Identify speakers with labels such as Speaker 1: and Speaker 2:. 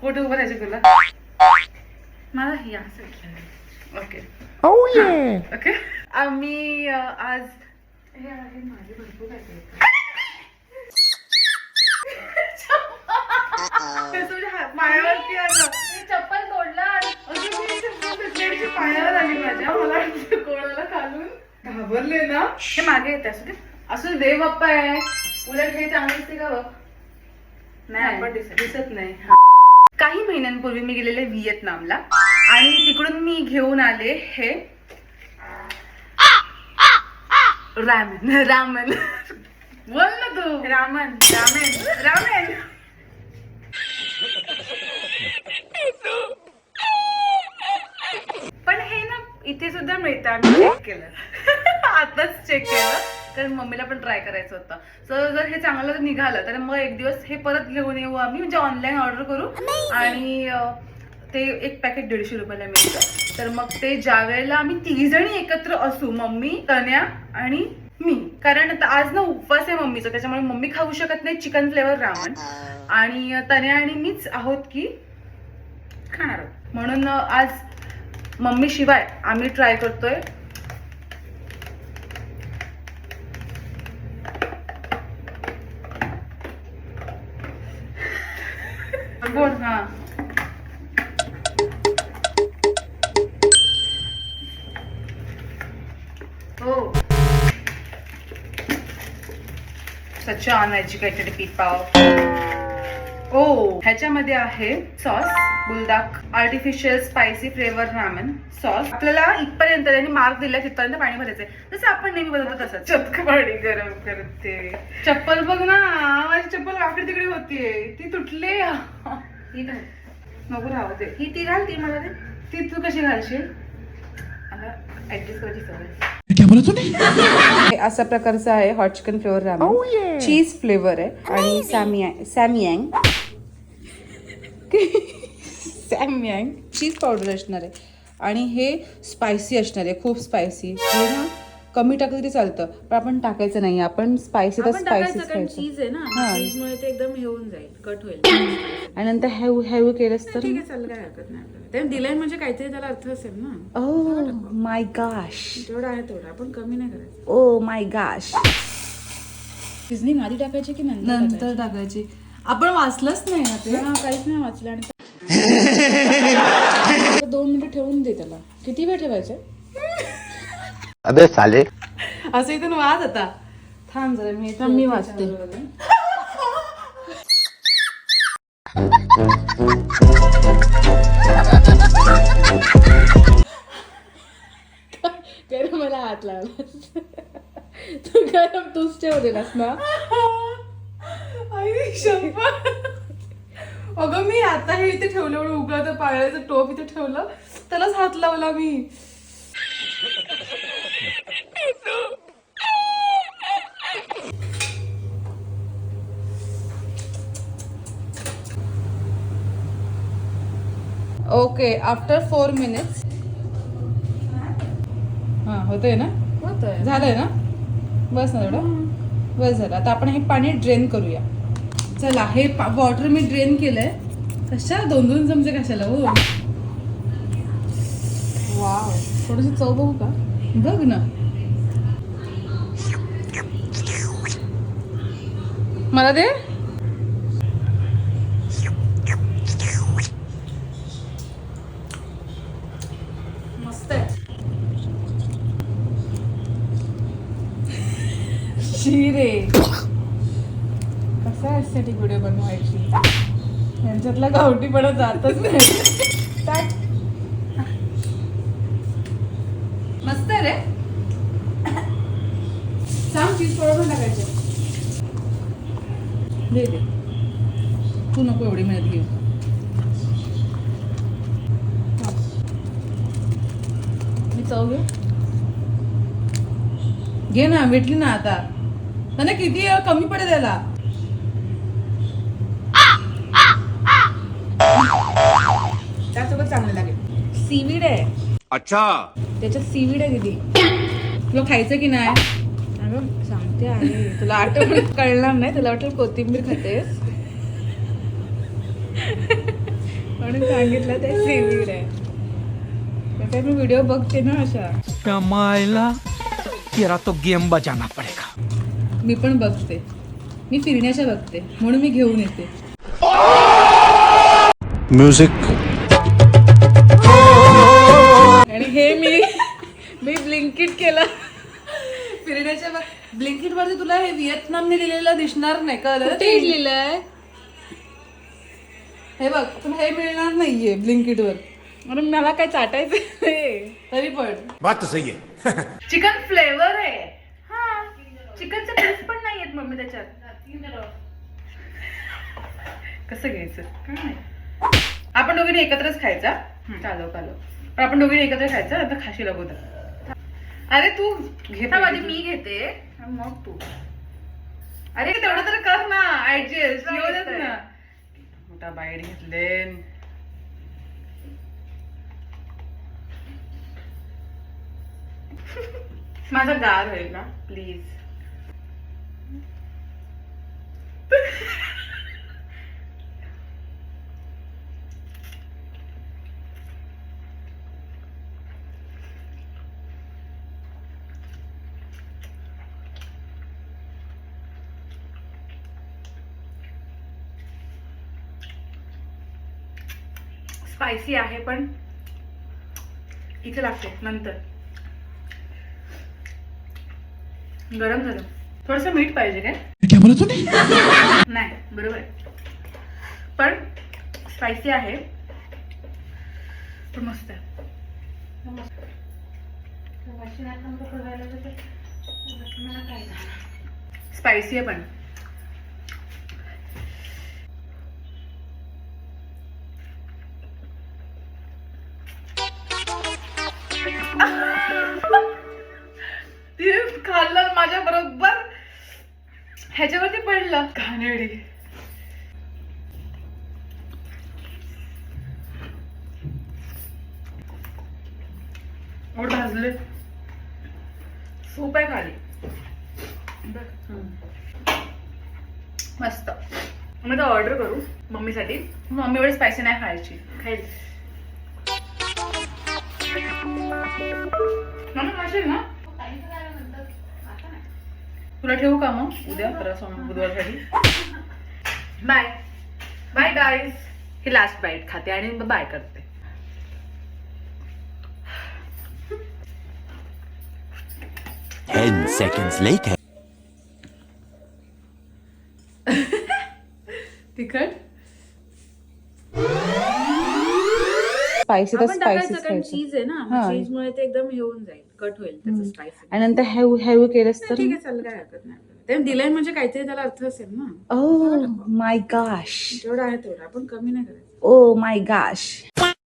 Speaker 1: कुठे उभं राहायचं तुला? मला या ओके ओके. आम्ही आज हे आहे माझे भरपूर काय पायावरती आलं. चप्पल तोडला आणि पायावर आली माझ्या. मला कोणाला खालून घाबरले ना. हे मागे येते असं देव बाप्पा आहे. उलट हे चांगलं दिसते का बघ. नाही दिसत नाही. काही महिन्यांपूर्वी मी गेलेले व्हिएतनामला आणि तिकडून मी घेऊन आले हे रामन बोल ना तू. रामेन. पण हे ना इथे सुद्धा मिळतं. आम्ही चेक केलं आताच चेक केलं कारण मम्मीला पण ट्राय करायचं होतं. सो जर हे चांगलं निघालं तर मग एक दिवस हे परत घेऊन येऊ आम्ही. म्हणजे ऑनलाईन ऑर्डर करू आणि ते एक पॅकेट 150 रुपयाला मिळतं. तर मग ते ज्या वेळेला आम्ही 3 जणी एकत्र असू, मम्मी, तन्या आणि मी, कारण आता आज ना उपवास आहे मम्मीचा, त्याच्यामुळे मम्मी खाऊ शकत नाही चिकन फ्लेवर रामन आणि तन्या आणि मीच आहोत की खाणार आहोत. म्हणून आज मम्मी शिवाय आम्ही ट्राय करतोय. बोल. हा हो सच अनएज्युकेटेड पीपल. ओ ह्याच्यामध्ये आहे sauce Buldak artificial spicy flavour ramen sauce. आपल्याला इथपर्यंत त्यांनी मार्क दिला तिथपर्यंत पाणी भरायचंय जसं आपण नेहमी बनवतो तसं. चटक पाणी गरम करते. चप्पल बघ ना माझी चप्पल वाकडी तिकडे होतीये. ती तुटले. ही काय नको राहू दे. ही ती घाल. ती मला दे. ती तू कशी घालशील? ऍडजस्ट करायची सवय. अशा प्रकारचं आहे हॉट चिकन फ्लेवर रामेन. चीज फ्लेवर आहे आणि सॅमियांग चीज पावडर असणार आहे आणि हे स्पायसी असणार आहे. खूप स्पायसी. हे ना कमी टाकलं तरी चालतं पण आपण टाकायचं नाही. आपण स्पायसी तर स्पायसी
Speaker 2: चीज आहे ना, चीजमुळे ते एकदम हे होऊन जाईल, कट होईल.
Speaker 1: आणि नंतर हॅव केलंस तर
Speaker 2: ठीक आहे, चालेल, काय हरकत नाही. ते दिलंय म्हणजे काहीतरी त्याला अर्थ असेल ना.
Speaker 1: Oh my gosh.
Speaker 2: तेवढं आहे तेवढं, आपण कमी नाही करायचं.
Speaker 1: Oh my gosh.
Speaker 2: सिझनिंग आधी टाकायची की
Speaker 1: नंतर टाकायची? आपण वाचलंच नाही ना ते.
Speaker 2: काहीच नाही वाचलं. आणि 2 मिनिटं ठेवून दे त्याला. किती वेळ ठेवायचं?
Speaker 3: अबे साले.
Speaker 1: असं इथून वाच आता. थांब जरा मी वाचते.
Speaker 2: गरम मला हात लावला. तू गरम तूच ठेवलेलास ना.
Speaker 1: अगं मी आता हे इथे ठेवलं एवढं उघडं पायाचं टोप इथे ठेवलं त्यालाच हात लावला मी. Okay after 4 minutes. हा होतंय ना?
Speaker 2: होतंय.
Speaker 1: झालंय ना? बस ना थोडं. बस झालं. आता आपण हे पाणी ड्रेन करूया. चला हे वॉटर मी ड्रेन केलंय. कशा 2-2 चमचे कशाला हो.
Speaker 2: वाव, थोडीशी चव बघू का?
Speaker 1: बघ ना. मला दे.
Speaker 2: मस्त आहे.
Speaker 1: शिरे कसा एस्थेटिक व्हिडिओ बनवायची. यांच्यातला गावठीपणा जातच नाही. टाक. मस्त आहे रे. सांग चीज पावडर टाकायचे. दे दे. तू नको एवढी मेहनत घेऊ. मी चव घेऊ. घे ना. भेटली ना आता. त्यांना किती कमी पडेल त्याला.
Speaker 2: त्यासोबत चांगलं लागेल.
Speaker 1: सीवीड आहे.
Speaker 3: अच्छा.
Speaker 1: त्याच्यात सीवीड आहे दीदी. तुला खायचं की नाही?
Speaker 2: अगं सांगते आहे.
Speaker 1: तुला आठवण कळणार नाही. तुला वाटेल कोथिंबीर खातेस.
Speaker 2: म्हणून सांगितलं ते सिव्हिड आहे. कसं मी व्हिडिओ बघते ना अशा.
Speaker 4: कमायला तेरा तो गेम बजाना पडेगा.
Speaker 2: मी पण बघते, मी फिरण्याच्या बघते म्हणून मी घेऊन येते.
Speaker 3: म्युझिक.
Speaker 2: आणि हे मी ब्लिंकिट केलं
Speaker 1: फिरण्याच्या ब्लिंकिट वरती तुला हे व्हिएतनामने लिहिलेलं दिसणार नाही, कळलं?
Speaker 2: कुठे लिहिलंय?
Speaker 1: हे बघ तुला हे मिळणार नाहीये ब्लिंकिट वर.
Speaker 2: अरे मला काय चाटायचं
Speaker 1: तरी पण
Speaker 3: बात तो सही है.
Speaker 1: चिकन फ्लेवर आहे. हा चिकनचे पीस पण नाही आहेत मम्मी त्याच्यात. कसं घ्यायचं काय नाही. आपण दोघींनी एकत्रच खायचा. चालव पण आपण दोघींनी एकत्र खायचं. आता खाशी अगोदर. अरे तू घेता माझी, मी घेते मग तू. अरे तेवढं तर कर ना ऍडजस्ट. ना मोठा बाईट घेतले. माझा गार होईल ना प्लीज. स्पायसी आहे पण इथे लागते नंतर. गरम झालं. थोडस मीठ पाहिजे काय? नाही बरोबर आहे पण स्पायसी आहे पण मस्त आहे. स्पायसी आहे पण ते खाल्लं माझ्या बरोबर ह्याच्यावरती पडलं घाणेरडी. ओढ भाजले. सूप आहे खाली. मस्त. मी तर ऑर्डर करू मम्मीसाठी. मम्मी एवढी स्पायसी नाही खायची. खाईल मम्मी खाशील ना? तुला ठेवू का मग उद्या बुधवारसाठी? Bye bye guys. ही लास्ट बाईट खाते आणि बाय करते.
Speaker 3: Ten seconds later.
Speaker 1: तिखट
Speaker 2: स्पायसी तर आपण टाकायचं स्पायसीच कारण खायचं.
Speaker 1: चीज आहे ना.
Speaker 2: हा.
Speaker 1: चीज मुळे ते एकदम हे होऊन जाईल, कट होईल त्याचं स्पायसी.
Speaker 2: आणि नंतर हॅव हॅव केलंस तर
Speaker 1: ठीक आहे चालेल, काय हरकत नाही. ते दिलंय म्हणजे काहीतरी त्याला अर्थ असेल ना.
Speaker 2: ओ माय गॉश,
Speaker 1: जेवढं आहे तेवढं आपण कमी नाही करायचं.
Speaker 2: Oh my gosh.